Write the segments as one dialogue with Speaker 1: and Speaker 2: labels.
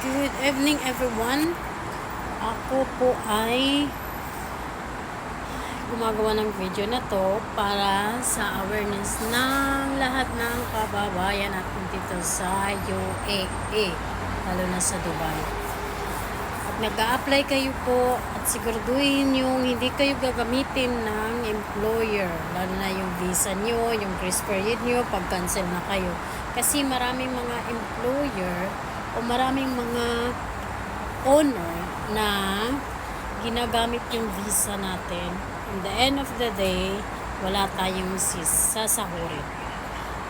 Speaker 1: Good evening everyone. Ako po ay gumagawa ng video na to para sa awareness ng lahat ng kababayan natin dito sa UAE, lalo na sa Dubai. At nag-a-apply kayo po at siguraduhin yung hindi kayo gagamitin ng employer, lalo na yung visa nyo, yung grace period nyo, pag-cancel na kayo. Kasi maraming mga employer o maraming mga owner na ginagamit yung visa natin. In the end of the day, wala tayong sasahurin.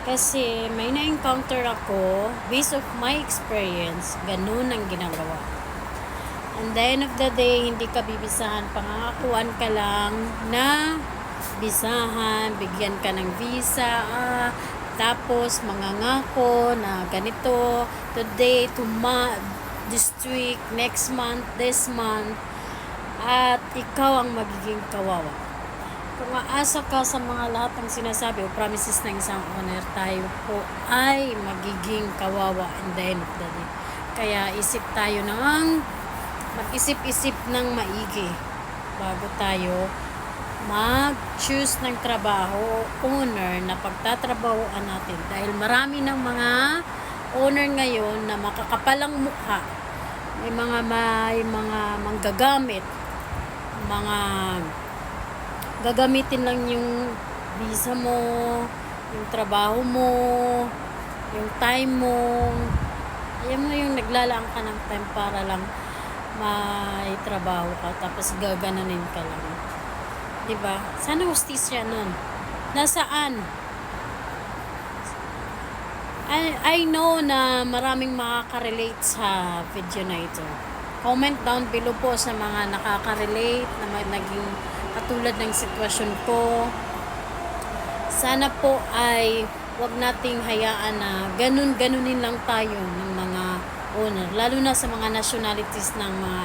Speaker 1: Kasi may na-encounter ako, based of my experience, ganun ang ginagawa. And the end of the day, hindi ka bibisahan, pangangakuan ka lang na bisahan, bigyan ka ng visa, tapos mangangako na ganito, today, this week, next month, this month, at ikaw ang magiging kawawa. Kung aasa ka sa mga lahat ng sinasabi o promises ng isang owner, tayo po ay magiging kawawa in the end of the day. Kaya mag-isip-isip ng maigi bago tayo mag-choose ng trabaho owner na pagtatrabahoan natin. Dahil marami ng mga owner ngayon na makakapalang mukha, may mga manggagamit, mga gagamitin lang yung visa mo, yung trabaho mo, yung time mo. Ayan mo yung naglalaan ka ng time para lang may trabaho ka, tapos gaganunin ka lang. Diba? Sana hustisya nun. Nasaan? I know na maraming makaka-relate sa video na ito. Comment down below po sa mga nakaka-relate na naging katulad ng sitwasyon ko. Sana po ay wag nating hayaan na ganunin lang tayo ng mga owner. Lalo na sa mga nationalities ng mga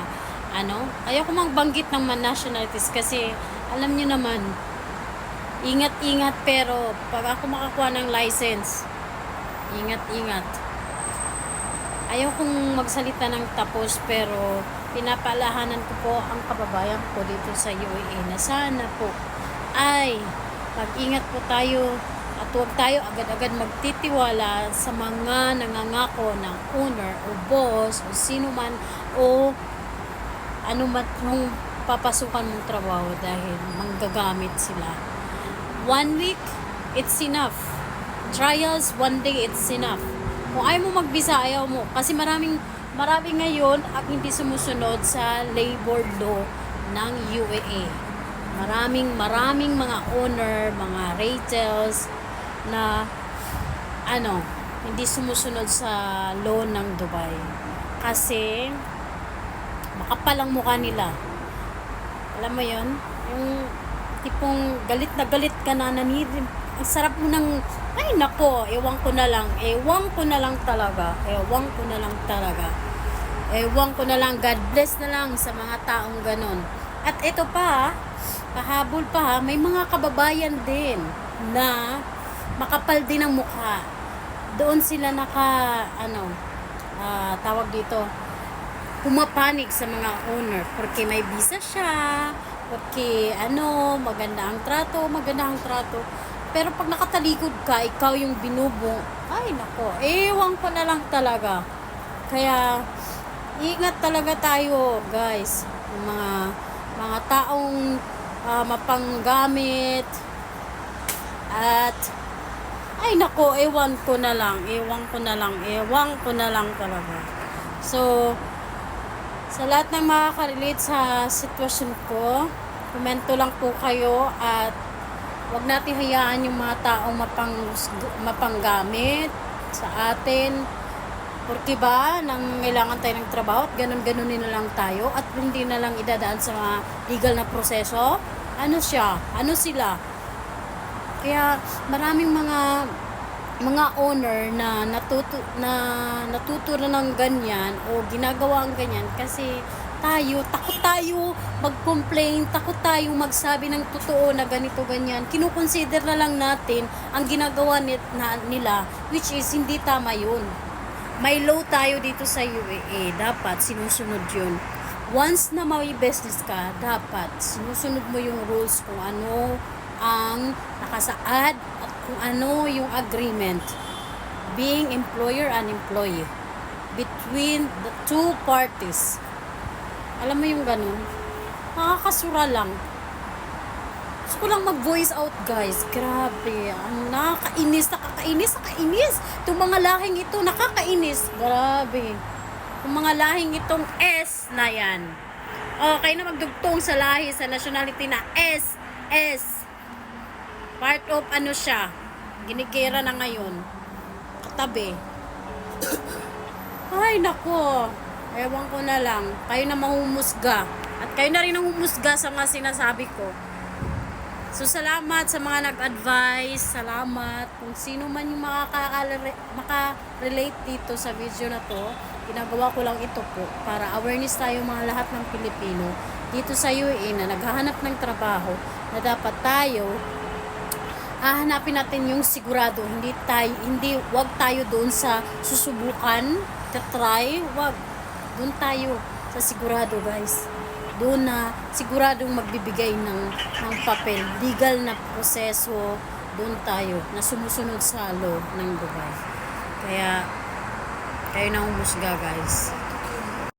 Speaker 1: ayaw ko magbanggit ng mga nationalities kasi alam nyo naman, ingat-ingat, pero pag ako makakuha ng license, ingat-ingat. Ayaw kong magsalita ng tapos, pero pinapalahanan ko po ang kababayan ko dito sa UAE na sana po ay mag-ingat po tayo at huwag tayo agad-agad magtitiwala sa mga nangangako ng owner o boss o sino man o ano man yung papasukan mong trabaho, dahil manggagamit sila. 1 week, it's enough. Trials, 1 day, it's enough. Kung ayaw mo magbisa, ayaw mo. Kasi marami ngayon ang hindi sumusunod sa labor law ng UAE. Maraming mga owner, mga retails na hindi sumusunod sa law ng Dubai. Kasi makapal ang mukha nila. Alam mo yon, yung tipong galit na galit ka na nanidin. Ang sarap mo ng, ay nako, ewan ko na lang talaga, God bless na lang sa mga taong ganon. At ito pa, pahabol pa, may mga kababayan din na makapal din ang mukha. Doon sila tawag dito, pumapanig sa mga owner porque may visa siya, porque maganda ang trato. Pero pag nakatalikod ka, ikaw yung binubong, ay nako, ewan ko na lang talaga. Kaya ingat talaga tayo, guys. Yung mga taong mapanggamit at ay nako, ewan ko na lang talaga. So sa lahat ng makaka-relate sa sitwasyon ko, komento lang po kayo at huwag natin hayaan yung mga taong mapanggamit sa atin. Porque nangailangan tayo ng trabaho at ganunin na lang tayo at hindi na lang idadaan sa mga legal na proseso. Ano sila? Kaya maraming mga owner na natuto na ng ganyan o ginagawa ang ganyan kasi takot tayo mag-complain, takot tayo magsabi ng totoo na ganito ganyan. Kinukonsider na lang natin ang ginagawa nila, which is hindi tama yun. may law tayo dito sa UAE. Dapat sinusunod yun. Once na may business ka, dapat sinusunod mo yung rules kung ano ang nakasaad at kung ano yung agreement being employer and employee between the two parties. Alam mo yung ganun? Nakakasura lang. Gusto ko lang mag-voice out, guys. Grabe. Ang nakakainis. Itong mga lahing ito, nakakainis. Grabe. Itong mga lahing itong S na yan. Okay na magdugtong sa lahi, sa nationality na S. Part of ano siya. Ginikira na ngayon. Katabi. Ay, nako. Ewan ko na lang. Kayo na mahumusga. At kayo na rin ang humusga sa mga sinasabi ko. So, salamat sa mga nag-advise. Salamat. Kung sino man yung makarelate dito sa video na to, ginagawa ko lang ito po para awareness tayo mga lahat ng Pilipino dito sa UAE na naghahanap ng trabaho na dapat tayo hahanapin natin yung sigurado. Wag tayo doon sa susubukan, try, wag. Doon tayo sa sigurado, guys. Doon na siguradong magbibigay ng papel, legal na proseso, doon tayo na sumusunod sa law ng Dubai. Kaya kayo na humusga, guys.